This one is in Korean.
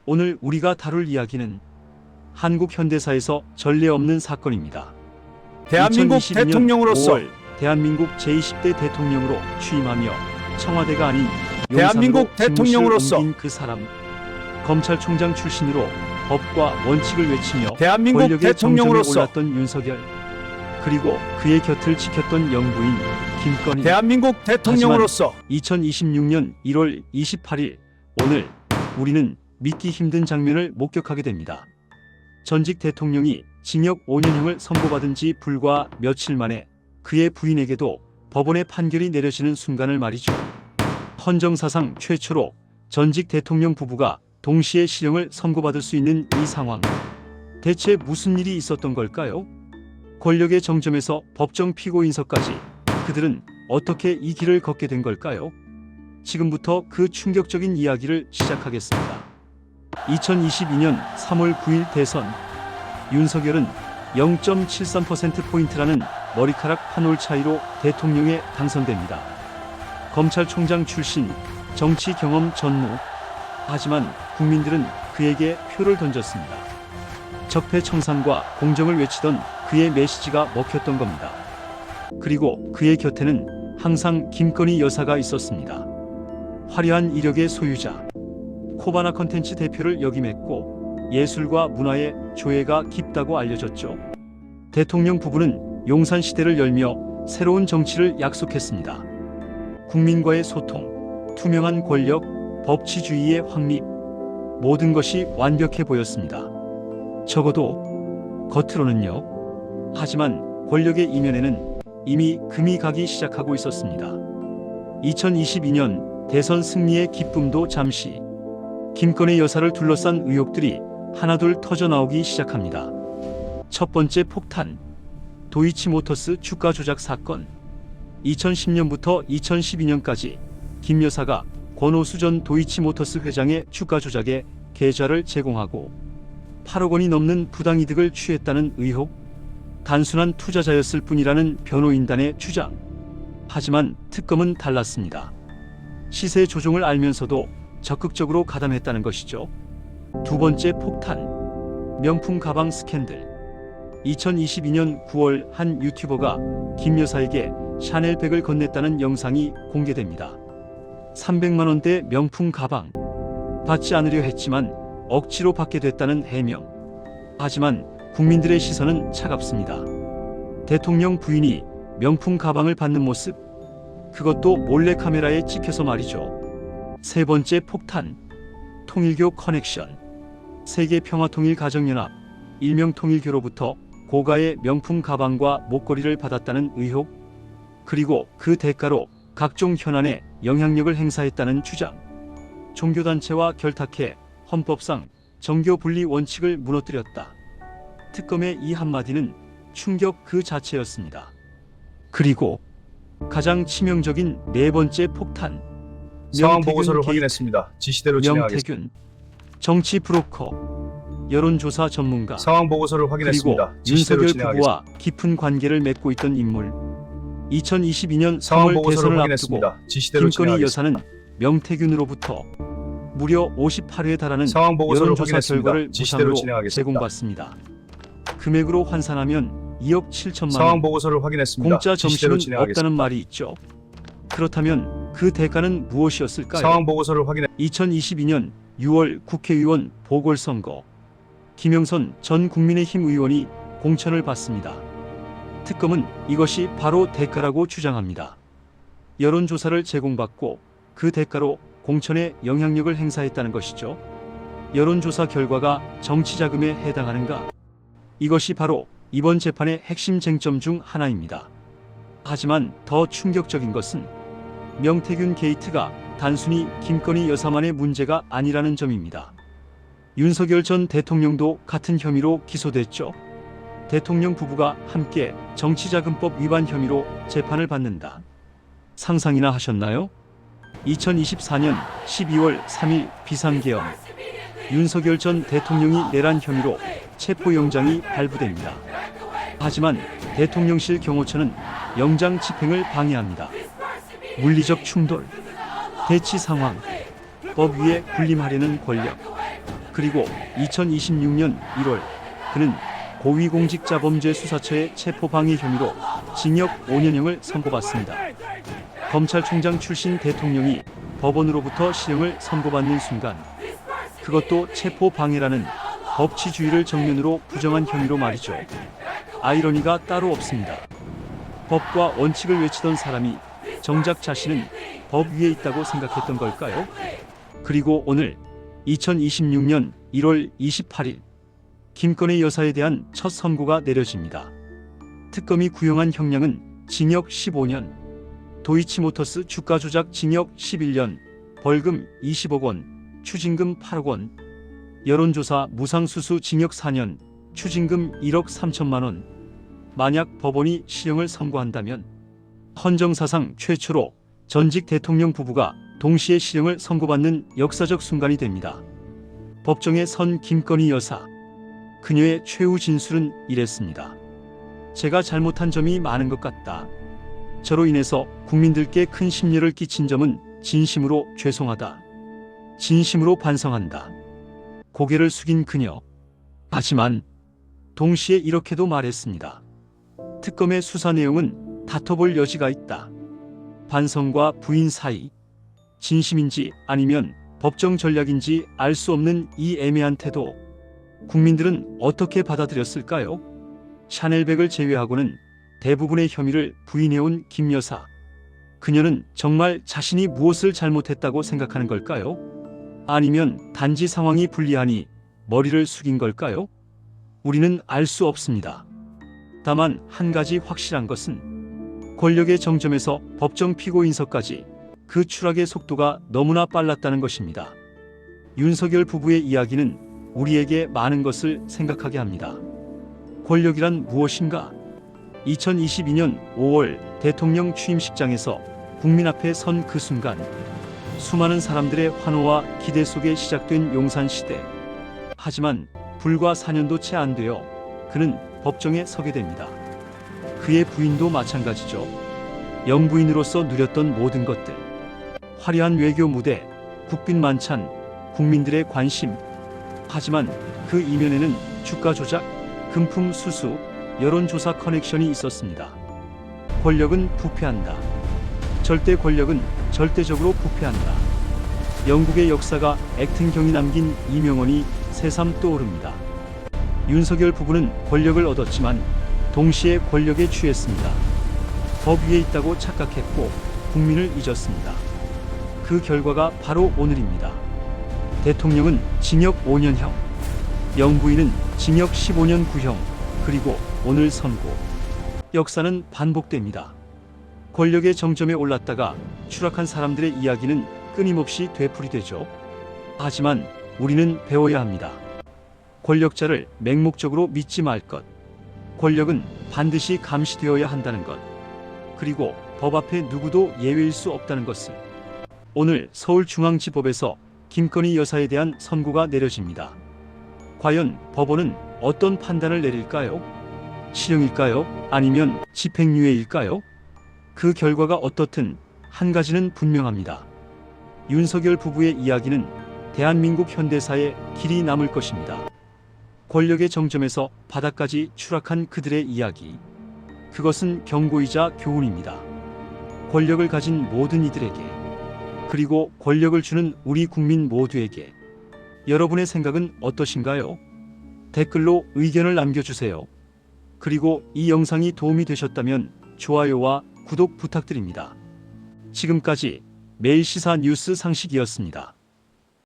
오늘 우리가 다룰 이야기는 한국 현대사에서 전례 없는 사건입니다. 대한민국 2022년 대통령으로서 5월 대한민국 제20대 대통령으로 취임하며 청와대가 아닌 대한민국 용산으로 집무실을 대통령으로서 옮긴 그 사람, 검찰총장 출신으로 법과 원칙을 외치며 대한민국 권력의 정점에 대통령으로서 올랐던 윤석열, 그리고 그의 곁을 지켰던 영부인 김건희. 대한민국 대통령으로서 2026년 1월 28일 오늘 우리는 믿기 힘든 장면을 목격하게 됩니다. 전직 대통령이 징역 5년형을 선고받은 지 불과 며칠 만에 그의 부인에게도 법원의 판결이 내려지는 순간을 말이죠. 헌정사상 최초로 전직 대통령 부부가 동시에 실형을 선고받을 수 있는 이 상황. 대체 무슨 일이 있었던 걸까요? 권력의 정점에서 법정 피고인석까지 그들은 어떻게 이 길을 걷게 된 걸까요? 지금부터 그 충격적인 이야기를 시작하겠습니다. 2022년 3월 9일 대선, 윤석열은 0.73%포인트라는 머리카락 한 올 차이로 대통령에 당선됩니다. 검찰총장 출신, 정치 경험 전무. 하지만 국민들은 그에게 표를 던졌습니다. 적폐청산과 공정을 외치던 그의 메시지가 먹혔던 겁니다. 그리고 그의 곁에는 항상 김건희 여사가 있었습니다. 화려한 이력의 소유자, 코바나 컨텐츠 대표를 역임했고 예술과 문화의 조예가 깊다고 알려졌죠. 대통령 부부는 용산 시대를 열며 새로운 정치를 약속했습니다. 국민과의 소통, 투명한 권력, 법치주의의 확립, 모든 것이 완벽해 보였습니다. 적어도 겉으로는요. 하지만 권력의 이면에는 이미 금이 가기 시작하고 있었습니다. 2022년 대선 승리의 기쁨도 잠시, 김건희 여사를 둘러싼 의혹들이 하나둘 터져나오기 시작합니다. 첫 번째 폭탄, 도이치모터스 주가 조작 사건. 2010년부터 2012년까지 김 여사가 권오수 전 도이치모터스 회장의 주가 조작에 계좌를 제공하고 8억 원이 넘는 부당이득을 취했다는 의혹. 단순한 투자자였을 뿐이라는 변호인단의 주장. 하지만 특검은 달랐습니다. 시세 조종을 알면서도 적극적으로 가담했다는 것이죠. 두 번째 폭탄, 명품 가방 스캔들. 2022년 9월 한 유튜버가 김 여사에게 샤넬백을 건넸다는 영상이 공개됩니다. 300만 원대 명품 가방. 받지 않으려 했지만 억지로 받게 됐다는 해명. 하지만 국민들의 시선은 차갑습니다. 대통령 부인이 명품 가방을 받는 모습, 그것도 몰래카메라에 찍혀서 말이죠. 세 번째 폭탄, 통일교 커넥션. 세계평화통일가정연합, 일명 통일교로부터 고가의 명품 가방과 목걸이를 받았다는 의혹, 그리고 그 대가로 각종 현안에 영향력을 행사했다는 주장. 종교단체와 결탁해 헌법상 정교 분리 원칙을 무너뜨렸다. 특검의 이 한마디는 충격 그 자체였습니다. 그리고 가장 치명적인 네 번째 폭탄, 상황 보고서를 게이트. 확인했습니다. 지시대로 진행하겠습니다. 명태균, 정치 브로커, 여론조사 전문가, 상황 보고서를 그리고 확인했습니다. 지시대로 윤석열 진행하겠습니다. 부부와 깊은 관계를 맺고 있던 인물. 2022년 상황 3월 보고서를 대선을 앞두고 확인했습니다. 지시대로 김건희 진행하겠습니다. 여사는 명태균으로부터 무려 58회에 달하는 상황 보고서를 여론조사 확인했습니다. 결과를 지시대로 무상으로 진행하겠습니다. 제공받습니다. 금액으로 환산하면 2억 7천만 상황 원. 보고서를 확인했습니다. 공짜 지시대로 점심은 진행하겠습니다. 없다는 말이 있죠. 그렇다면 그 대가는 무엇이었을까요? 상황 보고서를 확인해 2022년 6월 국회의원 보궐선거, 김영선 전 국민의힘 의원이 공천을 받습니다. 특검은 이것이 바로 대가라고 주장합니다. 여론조사를 제공받고 그 대가로 공천에 영향력을 행사했다는 것이죠. 여론조사 결과가 정치자금에 해당하는가? 이것이 바로 이번 재판의 핵심 쟁점 중 하나입니다. 하지만 더 충격적인 것은 명태균 게이트가 단순히 김건희 여사만의 문제가 아니라는 점입니다. 윤석열 전 대통령도 같은 혐의로 기소됐죠. 대통령 부부가 함께 정치자금법 위반 혐의로 재판을 받는다. 상상이나 하셨나요? 2024년 12월 3일 비상계엄, 윤석열 전 대통령이 내란 혐의로 체포영장이 발부됩니다. 하지만 대통령실 경호처는 영장 집행을 방해합니다. 물리적 충돌, 대치 상황, 법 위에 군림하려는 권력. 그리고 2026년 1월 그는 고위공직자범죄수사처의 체포방해 혐의로 징역 5년형을 선고받습니다. 검찰총장 출신 대통령이 법원으로부터 실형을 선고받는 순간, 그것도 체포방해라는 법치주의를 정면으로 부정한 혐의로 말이죠. 아이러니가 따로 없습니다. 법과 원칙을 외치던 사람이 정작 자신은 법 위에 있다고 생각했던 걸까요? 그리고 오늘 2026년 1월 28일 김건희 여사에 대한 첫 선고가 내려집니다. 특검이 구형한 형량은 징역 15년, 도이치모터스 주가 조작 징역 11년, 벌금 20억 원, 추징금 8억 원, 여론조사 무상수수 징역 4년, 추징금 1억 3천만 원. 만약 법원이 실형을 선고한다면 헌정사상 최초로 전직 대통령 부부가 동시에 실형을 선고받는 역사적 순간이 됩니다. 법정에 선 김건희 여사. 그녀의 최후 진술은 이랬습니다. 제가 잘못한 점이 많은 것 같다. 저로 인해서 국민들께 큰 심려를 끼친 점은 진심으로 죄송하다. 진심으로 반성한다. 고개를 숙인 그녀. 하지만 동시에 이렇게도 말했습니다. 특검의 수사 내용은 다퉈볼 여지가 있다. 반성과 부인 사이. 진심인지 아니면 법정 전략인지 알 수 없는 이 애매한 태도. 국민들은 어떻게 받아들였을까요? 샤넬백을 제외하고는 대부분의 혐의를 부인해온 김 여사. 그녀는 정말 자신이 무엇을 잘못했다고 생각하는 걸까요? 아니면 단지 상황이 불리하니 머리를 숙인 걸까요? 우리는 알 수 없습니다. 다만 한 가지 확실한 것은 권력의 정점에서 법정 피고 인서까지 그 추락의 속도가 너무나 빨랐다는 것입니다. 윤석열 부부의 이야기는 우리에게 많은 것을 생각하게 합니다. 권력이란 무엇인가? 2022년 5월 대통령 취임식장에서 국민 앞에 선 그 순간, 수많은 사람들의 환호와 기대 속에 시작된 용산시대. 하지만 불과 4년도 채 안 되어 그는 법정에 서게 됩니다. 그의 부인도 마찬가지죠. 영부인으로서 누렸던 모든 것들, 화려한 외교 무대, 국빈 만찬, 국민들의 관심. 하지만 그 이면에는 주가 조작, 금품 수수, 여론조사 커넥션이 있었습니다. 권력은 부패한다. 절대 권력은 절대적으로 부패한다. 영국의 역사가 액팅경이 남긴 이 명언이 새삼 떠오릅니다. 윤석열 부부는 권력을 얻었지만 동시에 권력에 취했습니다. 법 위에 있다고 착각했고 국민을 잊었습니다. 그 결과가 바로 오늘입니다. 대통령은 징역 5년형, 영부인은 징역 15년 구형, 그리고 오늘 선고. 역사는 반복됩니다. 권력의 정점에 올랐다가 추락한 사람들의 이야기는 끊임없이 되풀이되죠. 하지만 우리는 배워야 합니다. 권력자를 맹목적으로 믿지 말 것. 권력은 반드시 감시되어야 한다는 것. 그리고 법 앞에 누구도 예외일 수 없다는 것을. 오늘 서울중앙지법에서 김건희 여사에 대한 선고가 내려집니다. 과연 법원은 어떤 판단을 내릴까요? 실형일까요? 아니면 집행유예일까요? 그 결과가 어떻든 한 가지는 분명합니다. 윤석열 부부의 이야기는 대한민국 현대사에 길이 남을 것입니다. 권력의 정점에서 바닥까지 추락한 그들의 이야기. 그것은 경고이자 교훈입니다. 권력을 가진 모든 이들에게, 그리고 권력을 주는 우리 국민 모두에게. 여러분의 생각은 어떠신가요? 댓글로 의견을 남겨주세요. 그리고 이 영상이 도움이 되셨다면 좋아요와 구독 부탁드립니다. 지금까지 매일시사 뉴스 상식이었습니다.